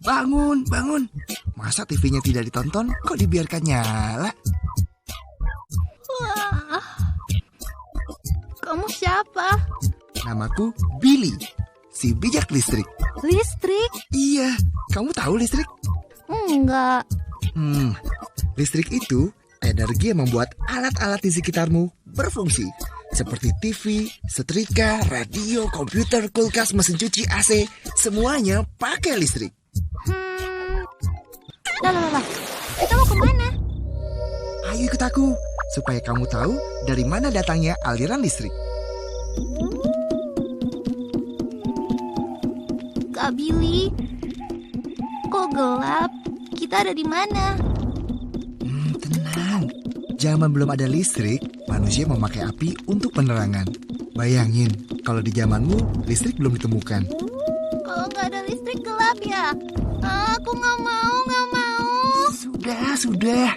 Bangun, bangun. Masa TV-nya tidak ditonton, kok dibiarkan nyala? Wah, kamu siapa? Namaku Billy, si bijak listrik. Listrik? Iya, kamu tahu listrik? Enggak. Listrik itu energi yang membuat alat-alat di sekitarmu berfungsi. Seperti TV, setrika, radio, komputer, kulkas, mesin cuci, AC. Semuanya pakai listrik. Lah. Kita mau kemana? Ayo ikut aku, supaya kamu tahu dari mana datangnya aliran listrik. Kak Billy, kok gelap? Kita ada di mana? Tenang, zaman belum ada listrik, manusia memakai api untuk penerangan. Bayangin, kalau di zamanmu listrik belum ditemukan. Kalau nggak ada listrik gelap ya? Aku nggak mau. Sudah.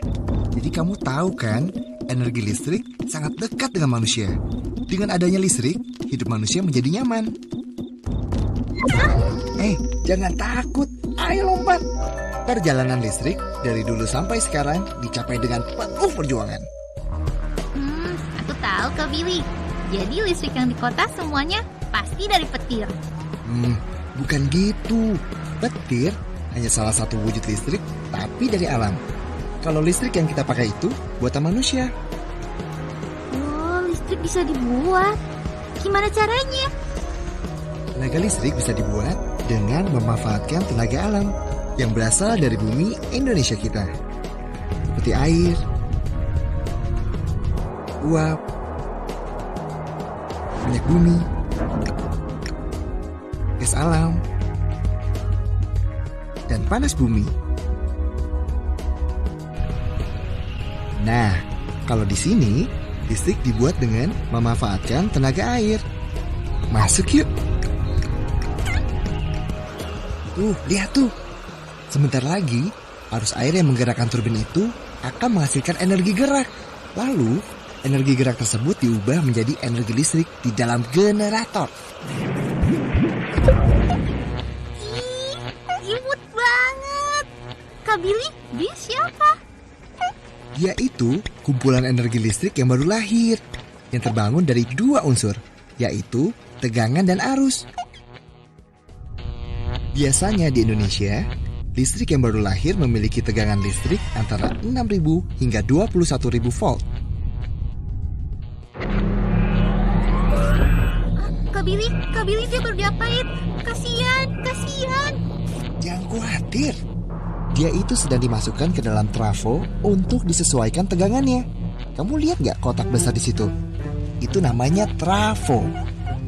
Jadi kamu tahu kan, energi listrik sangat dekat dengan manusia. Dengan adanya listrik, hidup manusia menjadi nyaman. Jangan takut. Ayo lompat. Perjalanan listrik dari dulu sampai sekarang dicapai dengan penuh perjuangan. Aku tahu Kak Billy. Jadi listrik yang di kota semuanya pasti dari petir. Bukan gitu. Petir hanya salah satu wujud listrik, tapi dari alam. Kalau listrik yang kita pakai itu buatan manusia. Oh, listrik bisa dibuat. Gimana caranya? Tenaga listrik bisa dibuat dengan memanfaatkan tenaga alam yang berasal dari bumi Indonesia kita. Seperti air, uap, minyak bumi, gas alam, dan panas bumi. Nah, kalau di sini listrik dibuat dengan memanfaatkan tenaga air. Masuk yuk. Lihat tuh. Sebentar lagi, arus air yang menggerakkan turbin itu akan menghasilkan energi gerak. Lalu, energi gerak tersebut diubah menjadi energi listrik di dalam generator. Imut banget. Kak Billy, dia siapa? Dia itu kumpulan energi listrik yang baru lahir, yang terbangun dari dua unsur, yaitu tegangan dan arus. Biasanya di Indonesia, listrik yang baru lahir memiliki tegangan listrik antara 6.000 hingga 21.000 volt. Kak Billy dia baru diapain? Kasian. Jangan khawatir. Dia itu sedang dimasukkan ke dalam trafo untuk disesuaikan tegangannya. Kamu lihat nggak kotak besar di situ? Itu namanya trafo.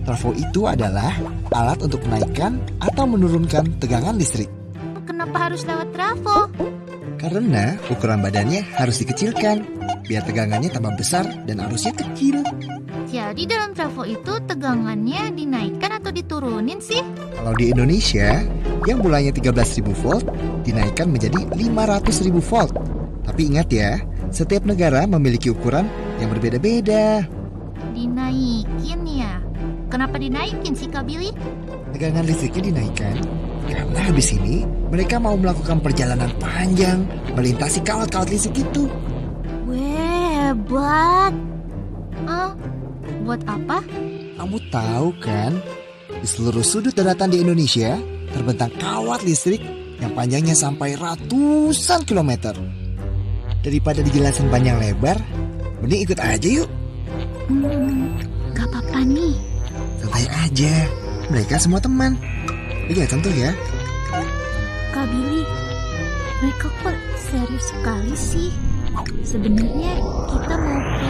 Trafo itu adalah alat untuk menaikkan atau menurunkan tegangan listrik. Kenapa harus lewat trafo? Karena ukuran badannya harus dikecilkan, biar tegangannya tambah besar dan arusnya kecil. Jadi dalam trafo itu tegangannya dinaikkan atau diturunin sih? Kalau di Indonesia, yang mulanya 13.000 volt dinaikkan menjadi 500.000 volt. Tapi ingat ya, setiap negara memiliki ukuran yang berbeda-beda. Dinaikin ya? Kenapa dinaikin sih Kak Billy? Tegangan listriknya dinaikkan karena habis ini mereka mau melakukan perjalanan panjang melintasi kawat-kawat listrik itu. Weh, hebat. Buat apa? Kamu tahu kan, di seluruh sudut daratan di Indonesia terbentang kawat listrik yang panjangnya sampai ratusan kilometer. Daripada dijelasin panjang lebar, mending ikut aja yuk. Gak apa-apa nih. Santai aja, mereka semua teman. Lihat contoh ya. Kak Billy, mereka kok serius sekali sih? Sebenarnya kita mau ke...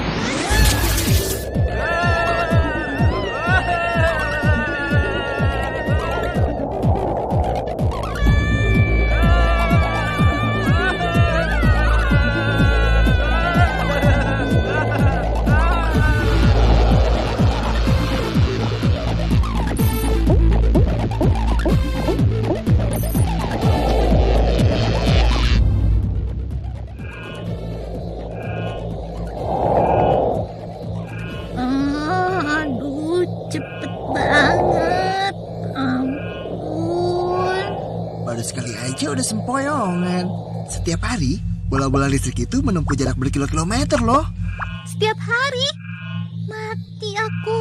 hari, bola-bola listrik itu menempuh jarak berkilo-kilometer loh. Setiap hari? Mati aku.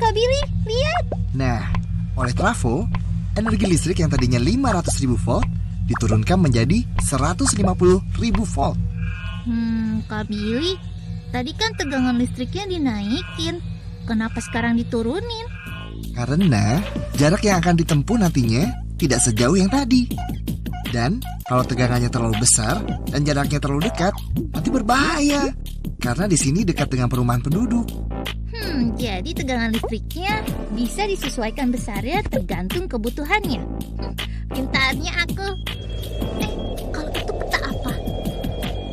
Kak Billy, lihat. Nah, oleh trafo, energi listrik yang tadinya 500.000 volt diturunkan menjadi 150.000 volt. Kak Billy, tadi kan tegangan listriknya dinaikin. Kenapa sekarang diturunin? Karena jarak yang akan ditempuh nantinya tidak sejauh yang tadi. Dan kalau tegangannya terlalu besar dan jaraknya terlalu dekat, nanti berbahaya. Karena di sini dekat dengan perumahan penduduk. Jadi tegangan listriknya bisa disesuaikan besarnya tergantung kebutuhannya. Pintarnya aku. Kalau itu peta apa?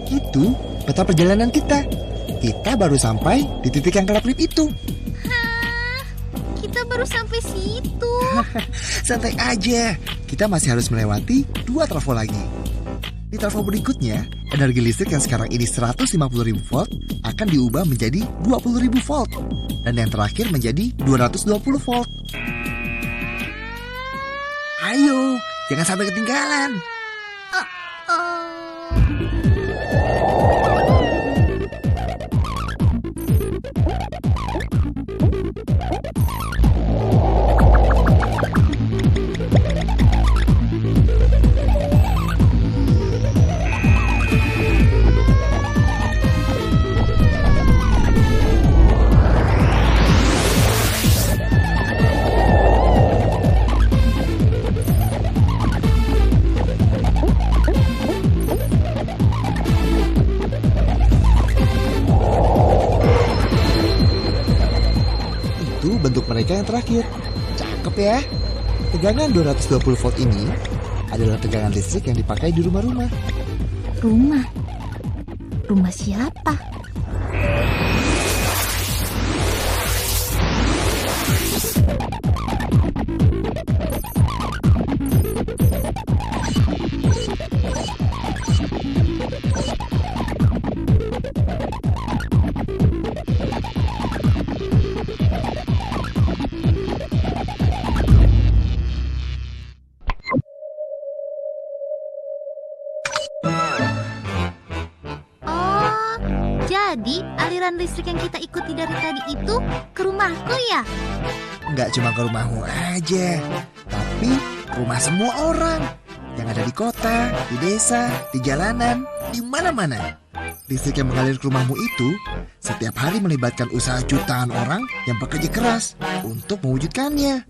Itu peta perjalanan kita. Kita baru sampai di titik yang kelap-kelip itu. Hah? Kita baru sampai situ. Santai aja, kita masih harus melewati 2 trafo lagi. Di trafo berikutnya, energi listrik yang sekarang ini 150.000 volt akan diubah menjadi 20.000 volt. Dan yang terakhir menjadi 220 volt. Ayo, jangan sampai ketinggalan. Bentuk mereka yang terakhir. Cakep ya. Tegangan 220 volt ini adalah tegangan listrik yang dipakai di rumah-rumah. Rumah? Rumah siapa? Jadi, aliran listrik yang kita ikuti dari tadi itu ke rumahku ya? Nggak cuma ke rumahmu aja, tapi rumah semua orang yang ada di kota, di desa, di jalanan, di mana-mana. Listrik yang mengalir ke rumahmu itu setiap hari melibatkan usaha jutaan orang yang bekerja keras untuk mewujudkannya.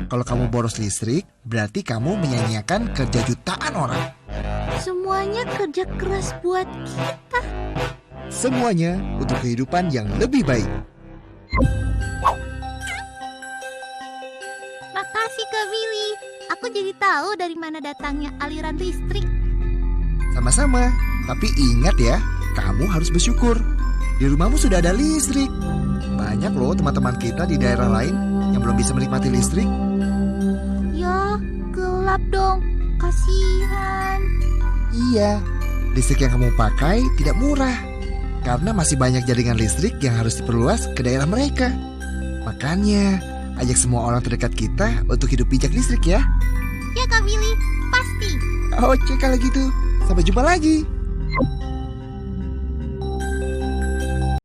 Kalau kamu boros listrik, berarti kamu menyanyiakan kerja jutaan orang. Semuanya kerja keras buat kita. Semuanya untuk kehidupan yang lebih baik. Makasih Kak Billy. Aku jadi tahu dari mana datangnya aliran listrik. Sama-sama. Tapi ingat ya, kamu harus bersyukur. Di rumahmu sudah ada listrik. Banyak loh teman-teman kita di daerah lain yang belum bisa menikmati listrik. Ya, gelap dong. Kasihan. Iya, listrik yang kamu pakai tidak murah. Karena masih banyak jaringan listrik yang harus diperluas ke daerah mereka. Makanya, ajak semua orang terdekat kita untuk hidup bijak listrik ya. Ya Kak Billy, pasti. Oke kalau gitu, sampai jumpa lagi.